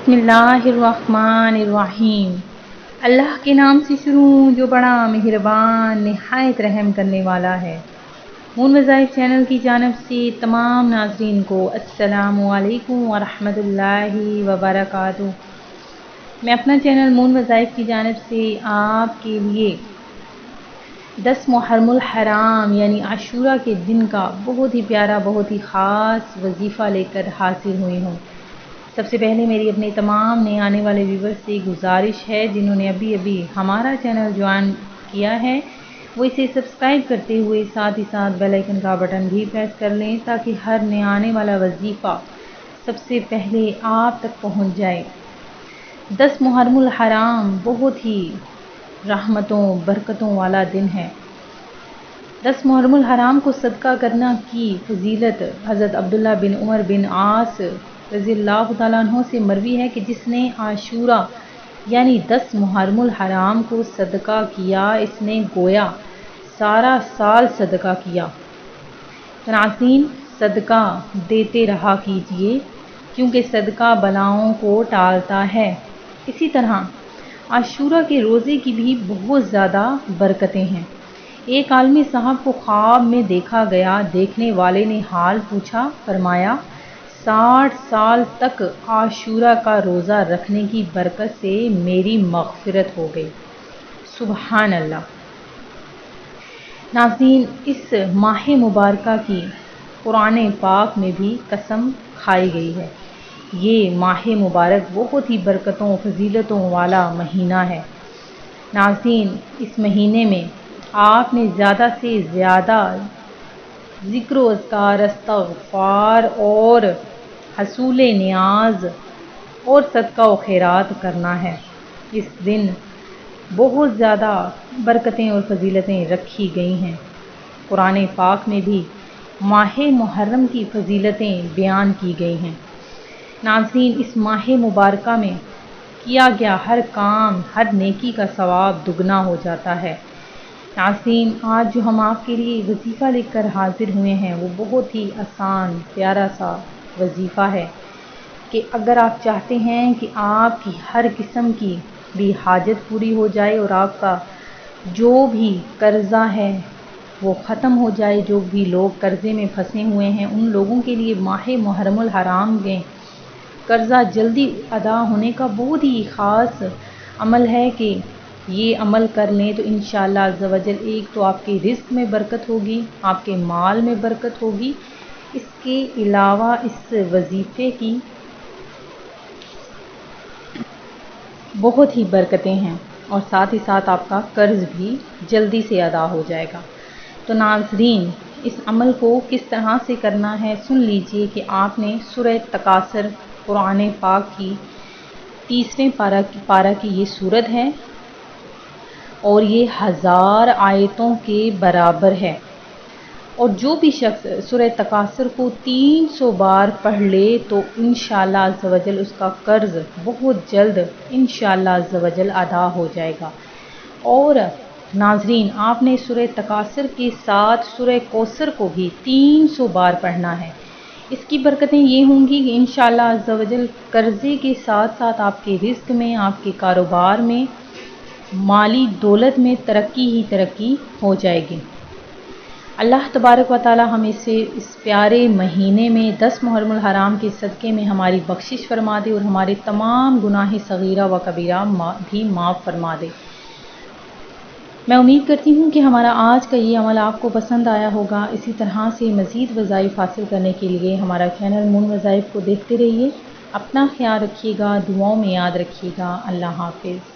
बिस्मिल्लाहिर्रहमानिर्रहीम। अल्लाह के नाम से शुरू जो बड़ा मेहरबान निहायत रहम करने वाला है। मून वज़ाइफ चैनल की जानिब से तमाम नाज़रीन को अस्सलामु अलैकुम व रहमतुल्लाहि व बरकातुहू। मैं अपना चैनल मून वज़ाइफ की जानिब से आपके लिए 10 मुहर्रमुल हराम यानी आशूरा के दिन का बहुत ही प्यारा बहुत ही ख़ास वजीफ़ा लेकर हाजिर हुई हूँ। सबसे पहले मेरी अपने तमाम नए आने वाले व्यूवर्स से गुजारिश है, जिन्होंने अभी हमारा चैनल ज्वाइन किया है वो इसे सब्सक्राइब करते हुए साथ ही साथ बेल आइकन का बटन भी प्रेस कर लें, ताकि हर नए आने वाला वजीफ़ा सबसे पहले आप तक पहुंच जाए। 10 मुहर्रमुल हराम बहुत ही रहमतों बरकतों वाला दिन है। 10 मुहर्रमुल हराम को सदका करना की फजीलत हज़रत अब्दुल्ला बिन उमर बिन आस रज़ियल्लाहु ताला अन्हु से मरवी है कि जिसने आशूरा यानी 10 मुहर्रमुल हराम को सदका किया, इसने गोया सारा साल सदका किया। नाज़रीन, सदका देते रहा कीजिए, क्योंकि सदका बलाओं को टालता है। इसी तरह आशूरा के रोज़े की भी बहुत ज़्यादा बरकतें हैं। एक आलमी साहब को ख्वाब में देखा गया। देखने वाले ने हाल पूछा, फरमाया 60 साल तक आशूरा का रोज़ा रखने की बरकत से मेरी मग़फ़िरत हो गई। सुबहान अल्लाह। नाज़रीन, इस माह मुबारका की कुरान पाक में भी कसम खाई गई है। ये माह मुबारक बहुत ही बरकतों फजीलतों वाला महीना है। नाज़रीन, इस महीने में आपने ज़्यादा से ज़्यादा ज़िक्र व अज़कार, इस्तिग़फ़ार और हसूल नियाज और सदका व खैरात करना है। इस दिन बहुत ज़्यादा बरकतें और फजीलतें रखी गई हैं। कुरान पाक में भी माह मुहर्रम की फजीलतें बयान की गई हैं। नाज़रीन, इस माह मुबारका में किया गया हर काम हर नेकी का सवाब दुगना हो जाता है। नाज़रीन, आज जो हम आपके लिए वजीफ़ा लेकर हाजिर हुए हैं वो बहुत ही आसान प्यारा सा वजीफ़ा है कि अगर आप चाहते हैं कि आपकी हर किस्म की भी हाजत पूरी हो जाए और आपका जो भी कर्ज़ा है वो ख़त्म हो जाए, जो भी लोग कर्ज़े में फंसे हुए हैं उन लोगों के लिए माह मुहर्रमुल हराम में कर्ज़ा जल्दी अदा होने का बहुत ही ख़ास अमल है कि ये अमल कर लें तो इंशाअल्लाह अज़्ज़ा वजल एक तो आपके रिज़्क़ में बरकत होगी, आपके माल में बरकत होगी। इसके अलावा इस वजीफ़े की बहुत ही बरकतें हैं और साथ ही साथ आपका कर्ज़ भी जल्दी से अदा हो जाएगा। तो नाज़रीन, इस अमल को किस तरह से करना है सुन लीजिए कि आपने सूरह तकासुर कुरान पाक की 30वें पारा की ये सूरत है और ये 1000 आयतों के बराबर है। और जो भी शख्स सूरह तकासुर को 300 बार पढ़ ले तो इंशाअल्लाह अज़्ज़ा वजल उसका कर्ज़ बहुत जल्द इंशाअल्लाह अज़्ज़ा वजल अदा हो जाएगा। और नाज़रीन, आपने सूरह तकासुर के साथ सूरह कौसर को भी 300 बार पढ़ना है। इसकी बरकतें ये होंगी कि इंशाअल्लाह अज़्ज़ा वजल कर्ज़े के साथ साथ आपके रिज़्क़ में, आपके कारोबार में, माली दौलत में तरक्की ही तरक्की हो जाएगी। अल्लाह तबारक व तआला हमें से इस प्यारे महीने में 10 मुहर्रमुल हराम के सदक़े में हमारी बख्शिश फरमा दे और हमारे तमाम गुनाह सगीरा व कबीरा भी माफ़ फरमा दे। मैं उम्मीद करती हूँ कि हमारा आज का ये अमल आपको पसंद आया होगा। इसी तरह से मज़ीद वज़ाइफ़ हासिल करने के लिए हमारा चैनल मून वज़ाइफ़ को देखते रहिए। अपना ख्याल रखिएगा, दुआओं में याद रखिएगा। अल्लाह हाफ़िज़।